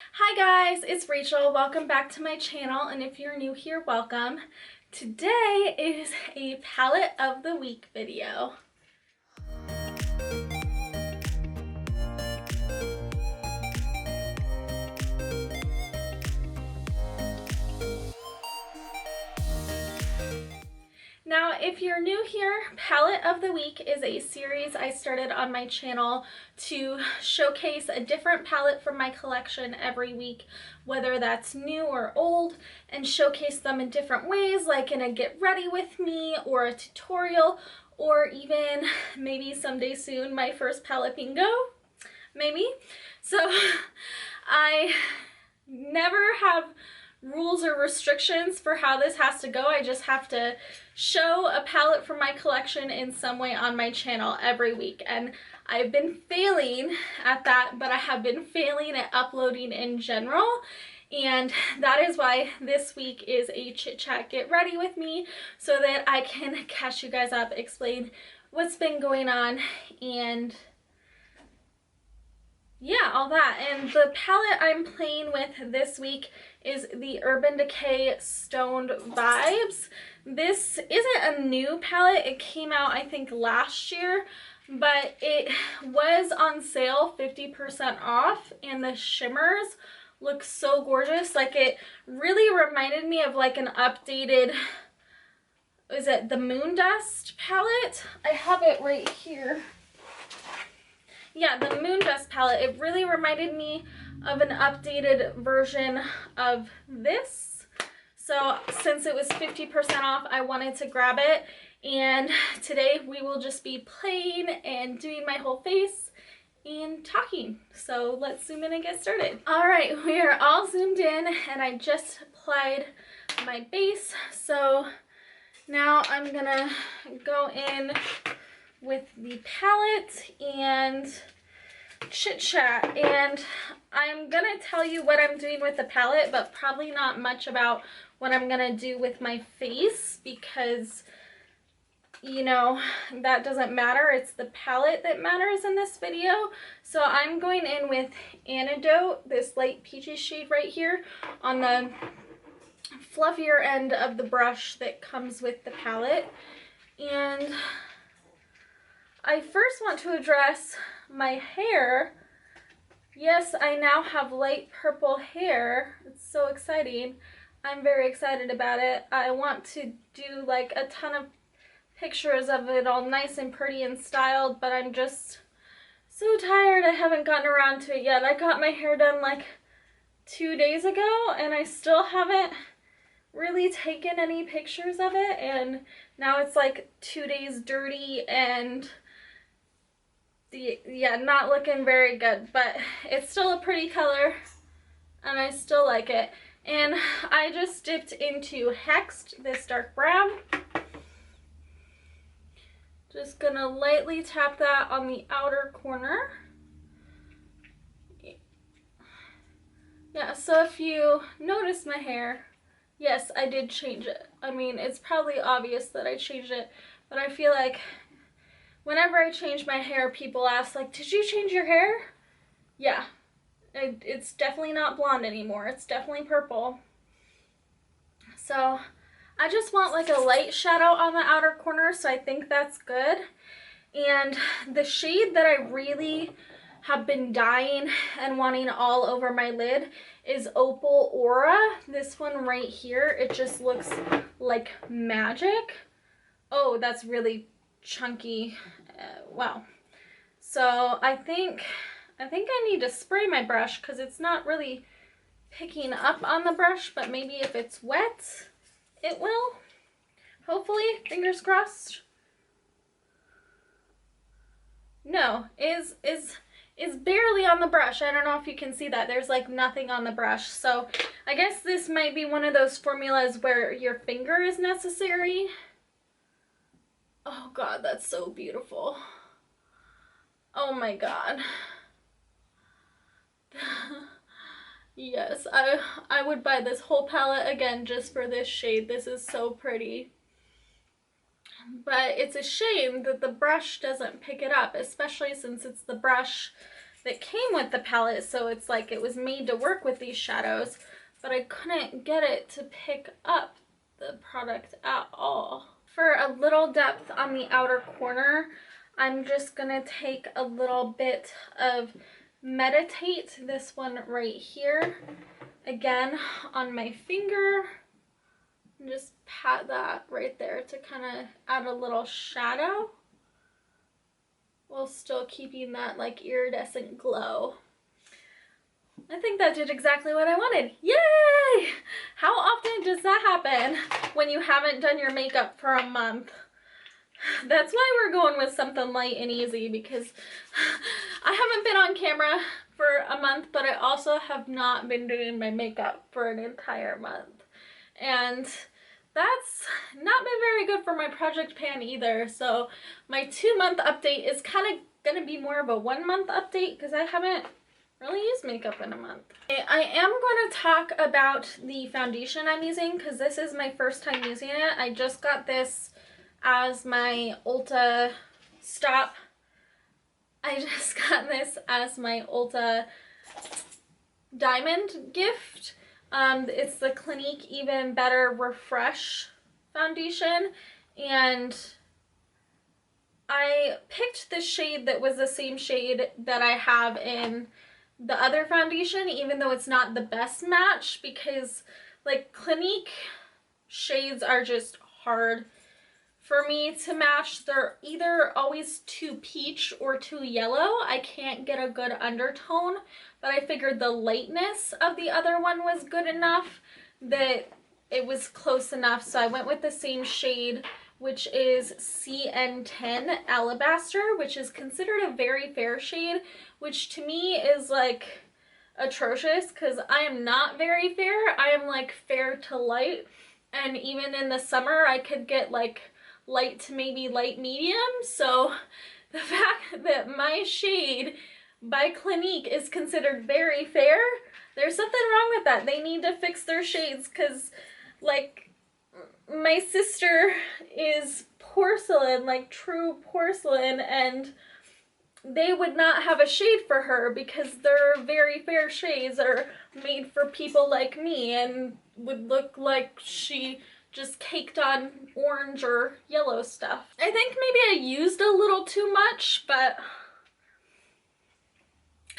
Hi guys, it's Rachel. Welcome back to my channel, and if you're new here, welcome. Today is a palette of the week video. Now, if you're new here, Palette of the Week is a series I started on my channel to showcase a different palette from my collection every week, whether that's new or old, and showcase them in different ways, like in a get ready with me or a tutorial, or even maybe someday soon my first palette bingo, maybe. So I never have rules or restrictions for how this has to go. I just have to show a palette from my collection in some way on my channel every week, and I've been failing at that, but I have been failing at uploading in general, and that is why this week is a chit chat get ready with me, so that I can catch you guys up, explain what's been going on, and yeah, all that. And the palette I'm playing with this week is the Urban Decay Stoned Vibes. This isn't a new palette. It came out, I think, last year, but it was on sale 50% off, and the shimmers look so gorgeous. Like, it really reminded me of like an updated, is it the Moon Dust palette? I have it right here. Yeah, the Moon Dust palette. It really reminded me of an updated version of this. So since it was 50% off, I wanted to grab it. And today we will just be playing and doing my whole face and talking. So let's zoom in and get started. All right, we are all zoomed in, and I just applied my base. So now I'm gonna go in with the palette and chit chat, and I'm gonna tell you what I'm doing with the palette, but probably not much about what I'm gonna do with my face, because you know that doesn't matter. It's the palette that matters in this video. So I'm going in with Antidote, this light peachy shade right here, on the fluffier end of the brush that comes with the palette. And I first want to address my hair. Yes, I now have light purple hair. It's so exciting. I'm very excited about it. I want to do like a ton of pictures of it all nice and pretty and styled, but I'm just so tired. I haven't gotten around to it yet. I got my hair done like 2 days ago, and I still haven't really taken any pictures of it, and now it's like 2 days dirty and yeah, not looking very good, but it's still a pretty color and I still like it. And I just dipped into Hexed, this dark brown. Just gonna lightly tap that on the outer corner. Yeah, so if you notice my hair, yes, I did change it. I mean, it's probably obvious that I changed it, but I feel like whenever I change my hair, people ask, like, did you change your hair? Yeah, it's definitely not blonde anymore. It's definitely purple. So I just want like a light shadow on the outer corner, so I think that's good. And the shade that I really have been dying and wanting all over my lid is Opal Aura. This one right here, it just looks like magic. Oh, that's really chunky. Wow. So I think I need to spray my brush, because it's not really picking up on the brush, but maybe if it's wet it will, hopefully, fingers crossed. No, is barely on the brush. I don't know if you can see that. There's like nothing on the brush. So I guess this might be one of those formulas where your finger is necessary. Oh god, that's so beautiful. Oh my god. Yes, I would buy this whole palette again just for this shade. This is so pretty. But it's a shame that the brush doesn't pick it up, especially since it's the brush that came with the palette, so it's like it was made to work with these shadows, but I couldn't get it to pick up the product at all. For a little depth on the outer corner, I'm just gonna take a little bit of Meditate, this one right here, again on my finger, and just pat that right there to kind of add a little shadow while still keeping that like iridescent glow. I think that did exactly what I wanted. Yay! How often does that happen when you haven't done your makeup for a month? That's why we're going with something light and easy, because I haven't been on camera for a month, but I also have not been doing my makeup for an entire month. And that's not been very good for my project pan either. So my 2-month update is kind of going to be more of a 1-month update because I haven't really used makeup in a month. I am going to talk about the foundation I'm using because this is my first time using it. I just got this as my Ulta stop. I just got this as my Ulta diamond gift. It's the Clinique Even Better Refresh foundation, and I picked the shade that was the same shade that I have in the other foundation, even though it's not the best match, because like Clinique shades are just hard for me to match. They're either always too peach or too yellow. I can't get a good undertone, but I figured the lightness of the other one was good enough that it was close enough, so I went with the same shade, which is CN10 Alabaster, which is considered a very fair shade, which to me is like atrocious because I am not very fair. I am like fair to light, and even in the summer I could get like light to maybe light medium. So the fact that my shade by Clinique is considered very fair, there's something wrong with that. They need to fix their shades, because like my sister is porcelain, like true porcelain, and they would not have a shade for her because their very fair shades are made for people like me and would look like she just caked on orange or yellow stuff. I think maybe I used a little too much, but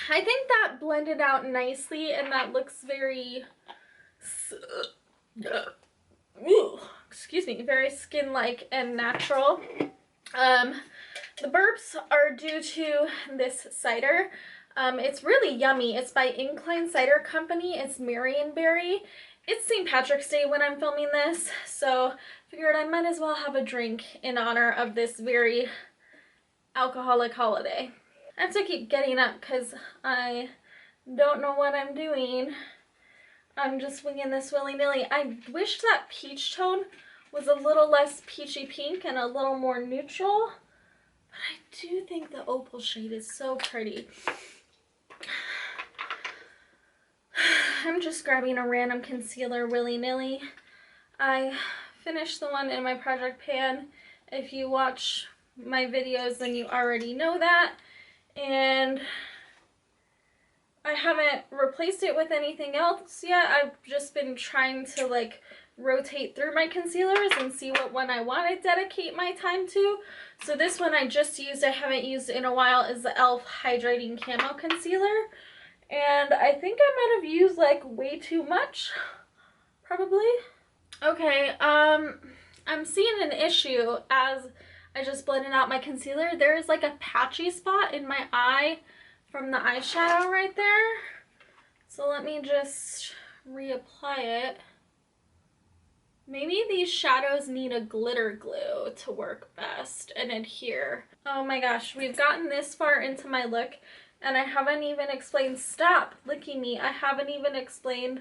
I think that blended out nicely, and that looks very, excuse me, very skin-like and natural. The burps are due to this cider. It's really yummy. It's by Incline Cider Company. It's Marionberry. It's St. Patrick's Day when I'm filming this, so figured I might as well have a drink in honor of this very alcoholic holiday. I have to keep getting up because I don't know what I'm doing. I'm just winging this willy-nilly. I wish that peach tone was a little less peachy pink and a little more neutral, but I do think the opal shade is so pretty. I'm just grabbing a random concealer willy-nilly. I finished the one in my project pan. If you watch my videos, then you already know that. And I haven't replaced it with anything else yet. I've just been trying to like rotate through my concealers and see what one I want to dedicate my time to. So this one I just used, I haven't used in a while, is the e.l.f. Hydrating Camo Concealer. And I think I might have used like way too much, probably. Okay, I'm seeing an issue as I just blended out my concealer. There is like a patchy spot in my eye from the eyeshadow right there. So let me just reapply it. Maybe these shadows need a glitter glue to work best and adhere. Oh my gosh, we've gotten this far into my look and I haven't even explained, stop licking me. I haven't even explained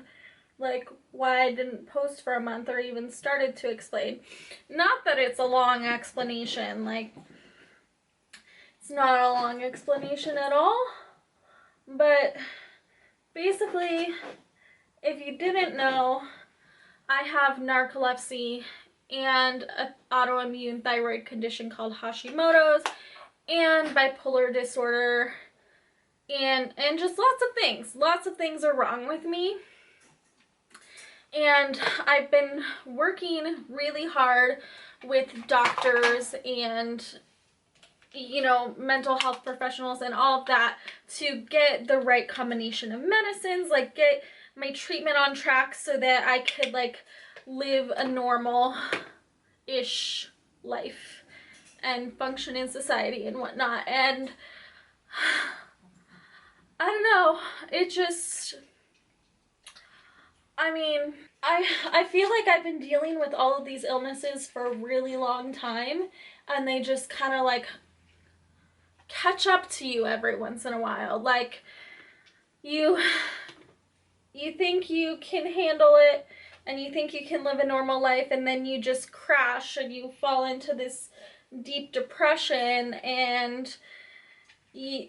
like why I didn't post for a month, or even started to explain. Not that it's a long explanation, like it's not a long explanation at all, but basically, if you didn't know, I have narcolepsy and an autoimmune thyroid condition called Hashimoto's and bipolar disorder, and just lots of things are wrong with me. And I've been working really hard with doctors and, you know, mental health professionals and all of that to get the right combination of medicines, like get my treatment on track so that I could like live a normal-ish life and function in society and whatnot. And I don't know, it just, I mean, I feel like I've been dealing with all of these illnesses for a really long time, and they just kind of like catch up to you every once in a while. Like you think you can handle it and you think you can live a normal life, and then you just crash and you fall into this deep depression, and you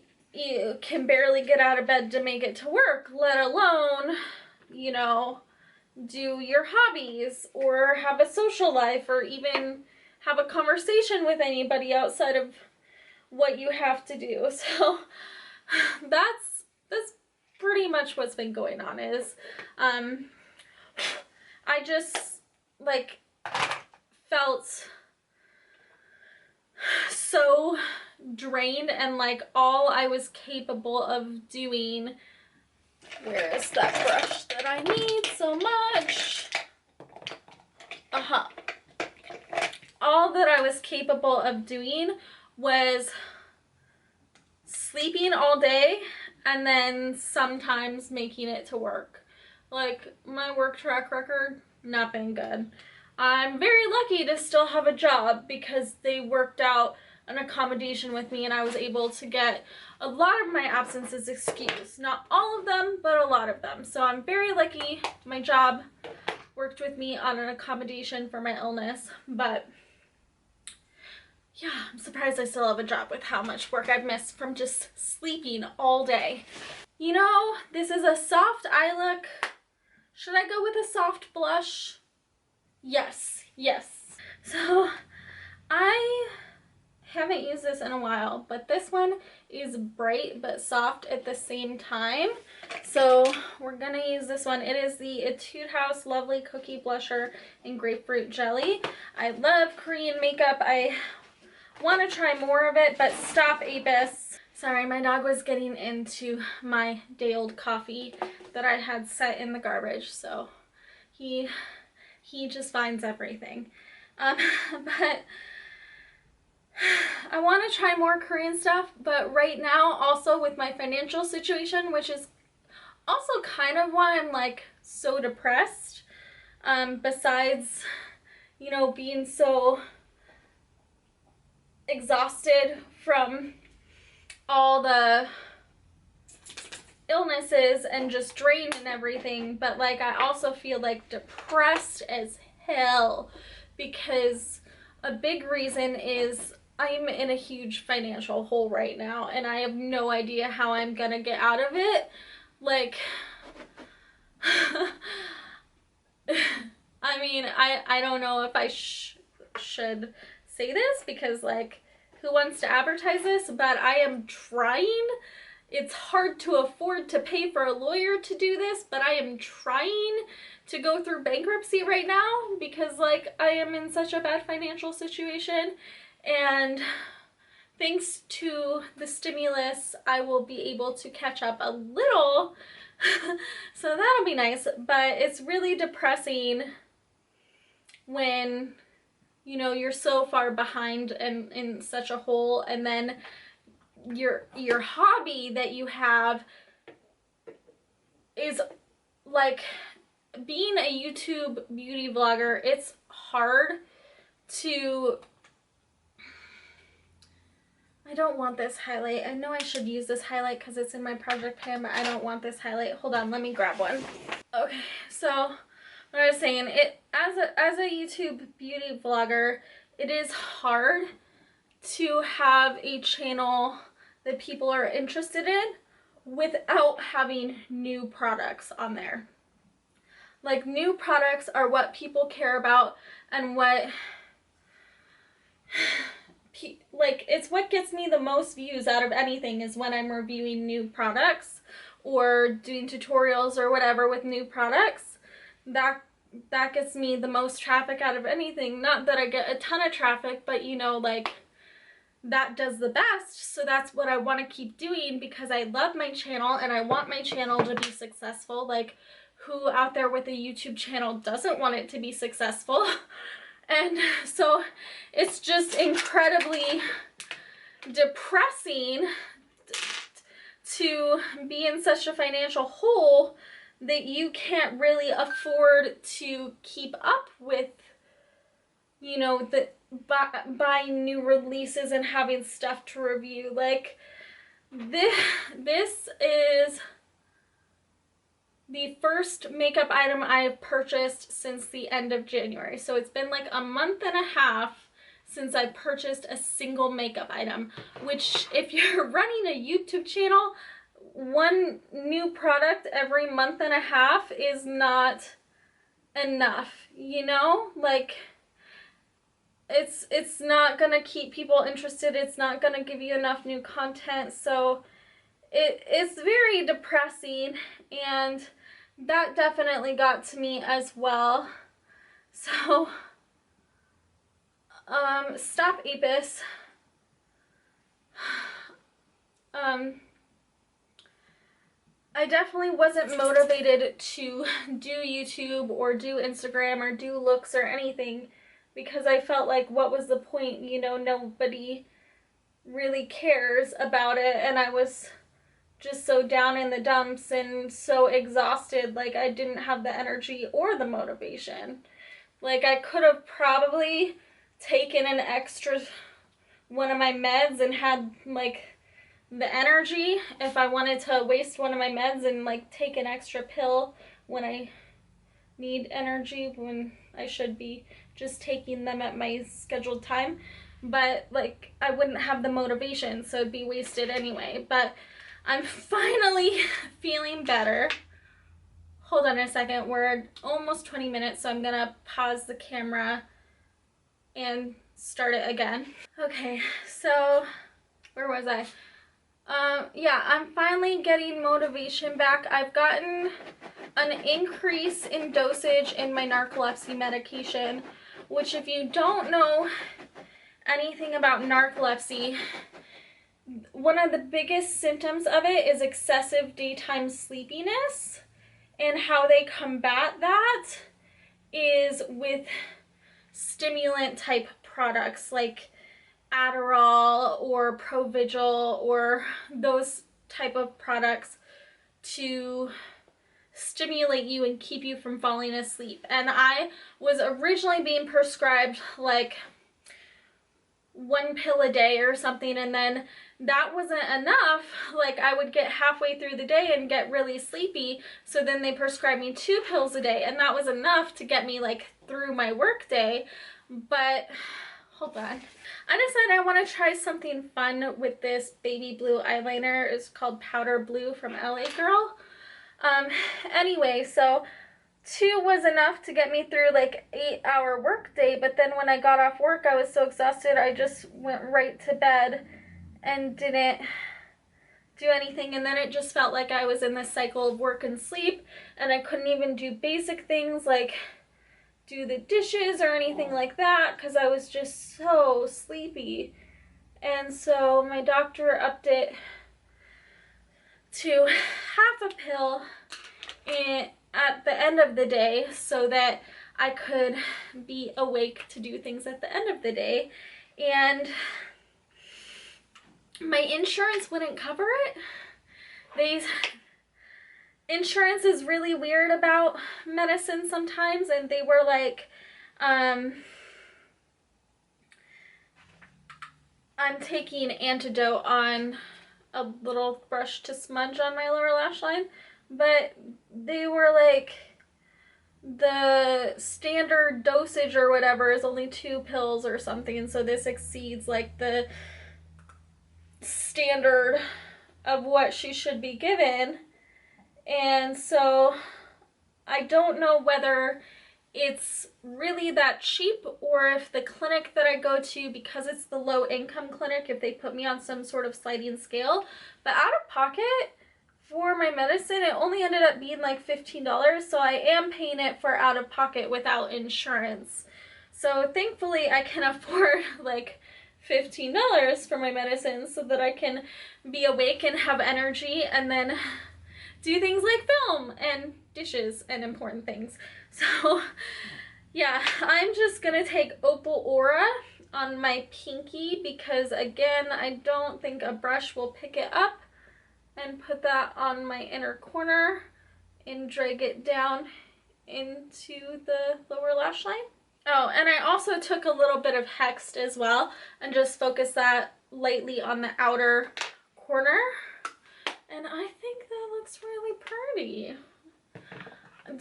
can barely get out of bed to make it to work, let alone, you know, do your hobbies or have a social life or even have a conversation with anybody outside of what you have to do. So that's pretty much what's been going on. Is I just like felt so drained, and like all I was capable of doing, where is that brush that I need so much? All that I was capable of doing was sleeping all day and then sometimes making it to work. Like, my work track record, not been good. I'm very lucky to still have a job because they worked out an accommodation with me and I was able to get a lot of my absences excused. Not all of them, but a lot of them. So I'm very lucky my job worked with me on an accommodation for my illness. But yeah, I'm surprised I still have a job with how much work I've missed from just sleeping all day. You know, this is a soft eye look. Should I go with a soft blush? Yes, yes. So I haven't used this in a while, but this one is bright but soft at the same time. So we're gonna use this one. It is the Etude House Lovely Cookie Blusher in Grapefruit Jelly. I love Korean makeup. I want to try more of it, but stop, Apis. Sorry, my dog was getting into my day-old coffee that I had set in the garbage, so he just finds everything. But I want to try more Korean stuff, but right now, also with my financial situation, which is also kind of why I'm like so depressed, besides, you know, being so exhausted from all the illnesses and just drained and everything, but like I also feel like depressed as hell because a big reason is I'm in a huge financial hole right now and I have no idea how I'm gonna get out of it. Like I mean, I don't know if I should say this because like who wants to advertise this, but I am trying. It's hard to afford to pay for a lawyer to do this, but I am trying to go through bankruptcy right now because like I am in such a bad financial situation, and thanks to the stimulus I will be able to catch up a little. So that'll be nice, but it's really depressing when, you know, you're so far behind and in such a hole, and then your hobby that you have is like being a YouTube beauty vlogger. It's hard to, I don't want this highlight. I know I should use this highlight because it's in my project pan, but I don't want this highlight. Hold on, let me grab one. Okay, so what I was saying, as a YouTube beauty vlogger, it is hard to have a channel that people are interested in without having new products on there. Like, new products are what people care about and what like, it's what gets me the most views out of anything is when I'm reviewing new products or doing tutorials or whatever with new products. That gets me the most traffic out of anything. Not that I get a ton of traffic, but you know, like, that does the best. So that's what I want to keep doing because I love my channel and I want my channel to be successful. Like, who out there with a YouTube channel doesn't want it to be successful? And so it's just incredibly depressing to be in such a financial hole that you can't really afford to keep up with, you know, buying new releases and having stuff to review. Like, this is the first makeup item I have purchased since the end of January. So it's been like a month and a half since I purchased a single makeup item, which if you're running a YouTube channel, one new product every month and a half is not enough, you know? Like, it's not gonna keep people interested. It's not gonna give you enough new content. So it's very depressing, and that definitely got to me as well. So stop Apis. I definitely wasn't motivated to do YouTube or do Instagram or do looks or anything because I felt like, what was the point? You know, nobody really cares about it, and I was just so down in the dumps and so exhausted. Like, I didn't have the energy or the motivation. Like, I could have probably taken an extra one of my meds and had like the energy if I wanted to waste one of my meds and like take an extra pill when I need energy, when I should be just taking them at my scheduled time. But like, I wouldn't have the motivation, so it'd be wasted anyway. But I'm finally feeling better. Hold on a second, we're almost 20 minutes, so I'm gonna pause the camera and start it again. Okay, so where was I? Yeah, I'm finally getting motivation back. I've gotten an increase in dosage in my narcolepsy medication, which, if you don't know anything about narcolepsy, one of the biggest symptoms of it is excessive daytime sleepiness, and how they combat that is with stimulant type products like Adderall or Provigil or those type of products to stimulate you and keep you from falling asleep. And I was originally being prescribed like 1 pill a day or something, and then that wasn't enough. Like, I would get halfway through the day and get really sleepy, so then they prescribed me 2 pills a day, and that was enough to get me like through my work day. But hold on, I decided I want to try something fun with this baby blue eyeliner. It's called Powder Blue from LA Girl. Anyway, so 2 was enough to get me through like 8-hour work day, but then when I got off work, I was so exhausted, I just went right to bed and didn't do anything. And then it just felt like I was in this cycle of work and sleep, and I couldn't even do basic things like do the dishes or anything like that because I was just so sleepy. And so my doctor upped it to half a pill at the end of the day so that I could be awake to do things at the end of the day. And my insurance wouldn't cover it. Insurance is really weird about medicine sometimes, and they were like, I'm taking Antidote on a little brush to smudge on my lower lash line, but they were like, the standard dosage or whatever is only 2 pills or something, so this exceeds like the standard of what she should be given. And so I don't know whether it's really that cheap, or if the clinic that I go to, because it's the low income clinic, if they put me on some sort of sliding scale. But out of pocket for my medicine, it only ended up being like $15, so I am paying it for out of pocket without insurance. So thankfully I can afford like $15 for my medicine so that I can be awake and have energy and then do things like film and dishes and important things. So yeah, I'm just gonna take Opal Aura on my pinky because, again, I don't think a brush will pick it up, and put that on my inner corner and drag it down into the lower lash line. Oh, and I also took a little bit of Hexed as well and just focused that lightly on the outer corner. And I think that looks really pretty.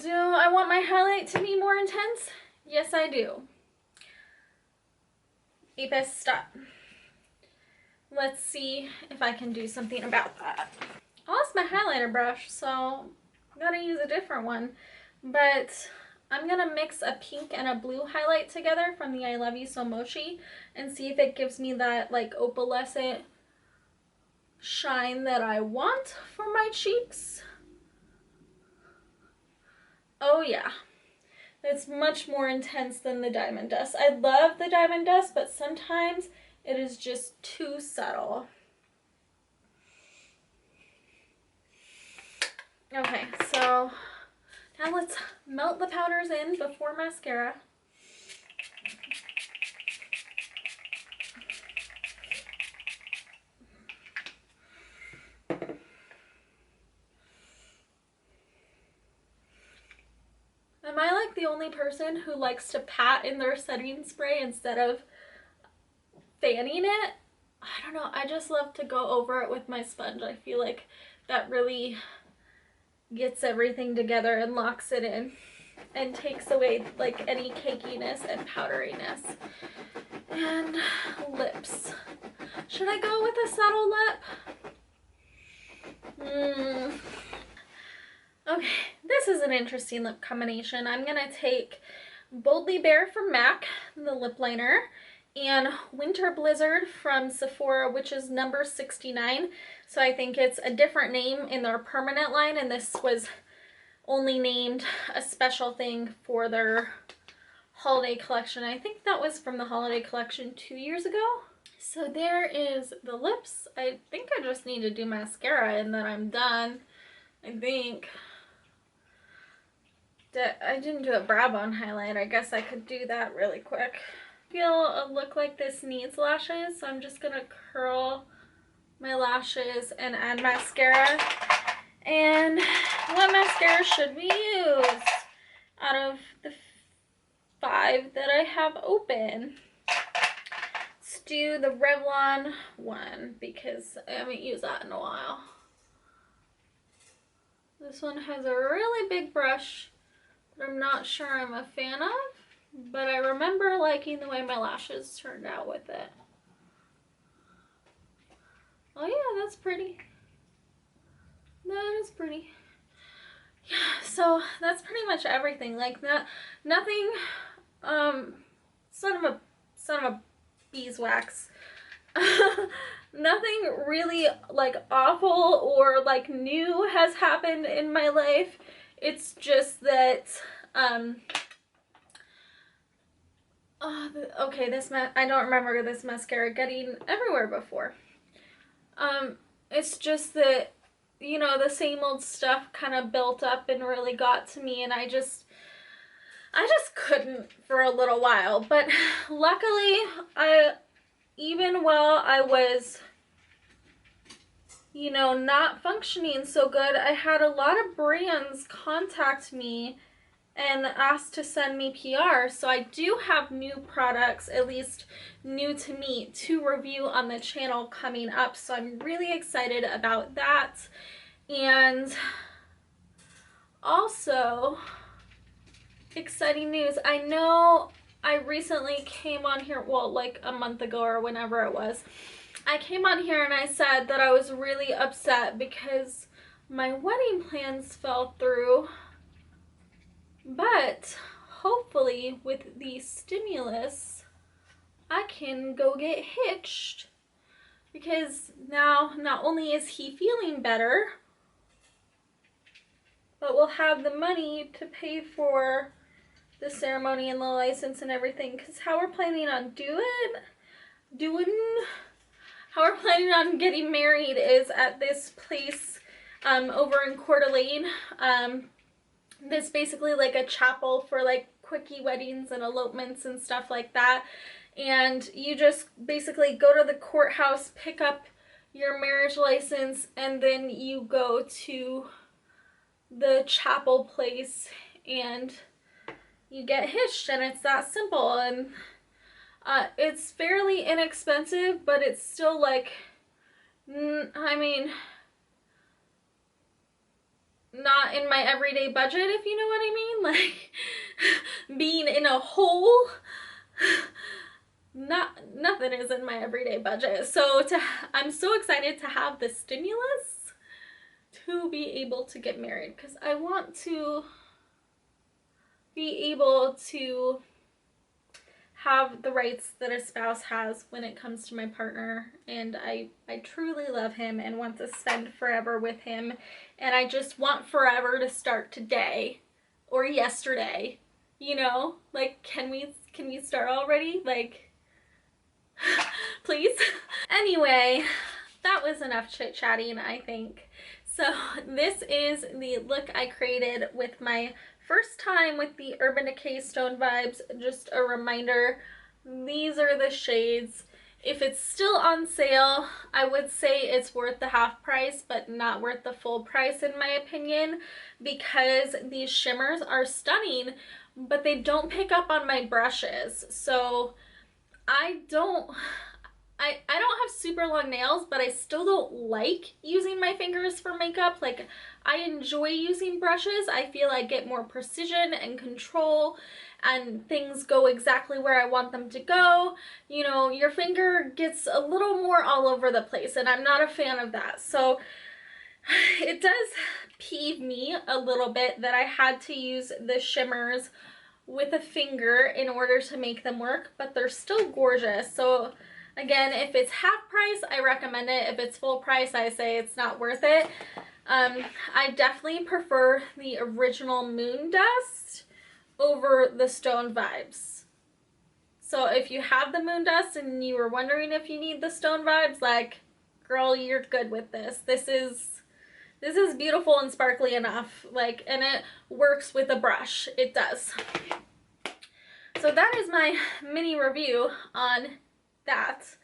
Do I want my highlight to be more intense? Yes, I do. Apis, stop. Let's see if I can do something about that. I lost my highlighter brush, so I'm gonna use a different one. But I'm gonna mix a pink and a blue highlight together from the I Love You So Mochi and see if it gives me that like opalescent shine that I want for my cheeks. Oh yeah, it's much more intense than the Diamond Dust. I love the Diamond Dust, but sometimes it is just too subtle. Okay, so now let's melt the powders in before mascara. Am I like the only person who likes to pat in their setting spray instead of fanning it? I don't know, I just love to go over it with my sponge. I feel like that really gets everything together and locks it in and takes away like any cakiness and powderiness. And lips. Should I go with a subtle lip? Okay, this is an interesting lip combination. I'm gonna take Boldly Bare from MAC, the lip liner, and Winter Blizzard from Sephora, which is number 69. So I think it's a different name in their permanent line, and this was only named a special thing for their holiday collection. I think that was from the holiday collection 2 years ago. So there is the lips. I think I just need to do mascara and then I'm done. I think that I didn't do a brow bone highlight. I guess I could do that really quick. I feel a look like this needs lashes, so I'm just gonna curl my lashes and add mascara. And what mascara should we use out of the 5 that I have open? Let's do the Revlon one because I haven't used that in a while. This one has a really big brush that I'm not sure I'm a fan of, but I remember liking the way my lashes turned out with it. Oh yeah, that's pretty. That is pretty. Yeah, so that's pretty much everything. Like nothing, son of a beeswax. Nothing really like awful or like new has happened in my life. It's just that, okay, I don't remember this mascara getting everywhere before. It's just that, you know, the same old stuff kind of built up and really got to me, and I just couldn't for a little while. But luckily, even while I was, you know, not functioning so good, I had a lot of brands contact me and asked to send me PR. So I do have new products, at least new to me, to review on the channel coming up. So I'm really excited about that. And also, exciting news. I know I recently came on here, well, like a month ago or whenever it was, I came on here and I said that I was really upset because my wedding plans fell through. But hopefully with the stimulus, I can go get hitched, because now not only is he feeling better, but we'll have the money to pay for the ceremony and the license and everything. Because how we're planning on how we're planning on getting married is at this place over in Coeur d'Alene. This basically like a chapel for like quickie weddings and elopements and stuff like that. And you just basically go to the courthouse, pick up your marriage license, and then you go to the chapel place and you get hitched, and it's that simple. And it's fairly inexpensive, but it's still like, I mean, not in my everyday budget, if you know what I mean. Like, being in a hole, nothing is in my everyday budget. So I'm so excited to have the stimulus to be able to get married, because I want to be able to have the rights that a spouse has when it comes to my partner. And I truly love him and want to spend forever with him, and I just want forever to start today or yesterday, you know? Like, can we start already? Like, please. Anyway, that was enough chit-chatting, I think. So this is the look I created with my first time with the Urban Decay Stoned Vibes. Just a reminder, these are the shades. If it's still on sale, I would say it's worth the half price, but not worth the full price in my opinion, because these shimmers are stunning, but they don't pick up on my brushes. So I don't have super long nails, but I still don't like using my fingers for makeup. Like, I enjoy using brushes. I feel I get more precision and control, and things go exactly where I want them to go. You know, your finger gets a little more all over the place, and I'm not a fan of that. So it does peeve me a little bit that I had to use the shimmers with a finger in order to make them work, but they're still gorgeous. So again, if it's half price, I recommend it. If it's full price, I say it's not worth it. I definitely prefer the original Moon Dust over the Stoned Vibes. So if you have the Moon Dust and you were wondering if you need the Stoned Vibes, like, girl, you're good with this. This is beautiful and sparkly enough. Like, and it works with a brush. It does. So that is my mini review on that.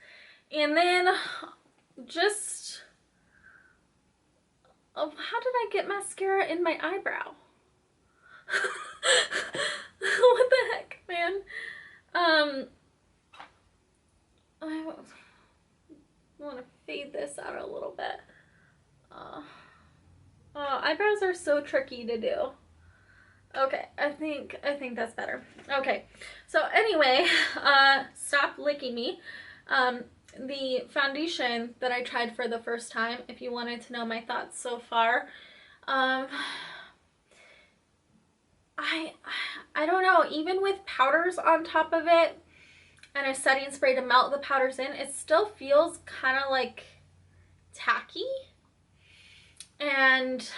And then just, how did I get mascara in my eyebrow? What the heck, man? I want to fade this out a little bit. Eyebrows are so tricky to do. Okay, I think that's better. Okay, so anyway, stop licking me. The foundation that I tried for the first time, if you wanted to know my thoughts so far, I don't know, even with powders on top of it and a setting spray to melt the powders in, it still feels kind of like tacky. And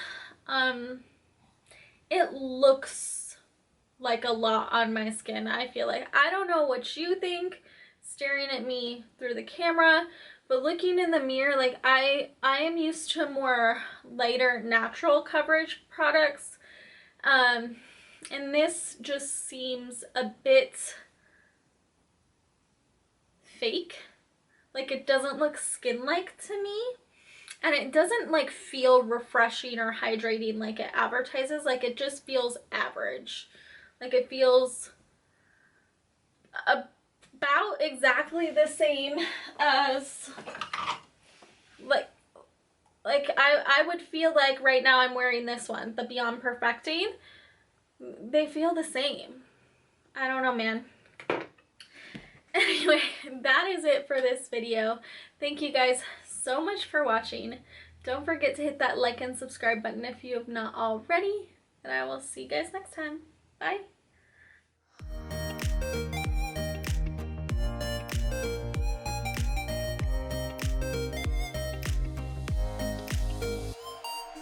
it looks like a lot on my skin, I feel like. I don't know what you think staring at me through the camera, but looking in the mirror, like, I am used to more lighter natural coverage products, and this just seems a bit fake. Like, it doesn't look skin-like to me. And it doesn't like feel refreshing or hydrating like it advertises. Like, it just feels average. Like, it feels about exactly the same as like I would feel like right now I'm wearing this one, the Beyond Perfecting. They feel the same. I don't know, man. Anyway, that is it for this video. Thank you guys so much for watching. Don't forget to hit that like and subscribe button if you have not already, and I will see you guys next time. Bye.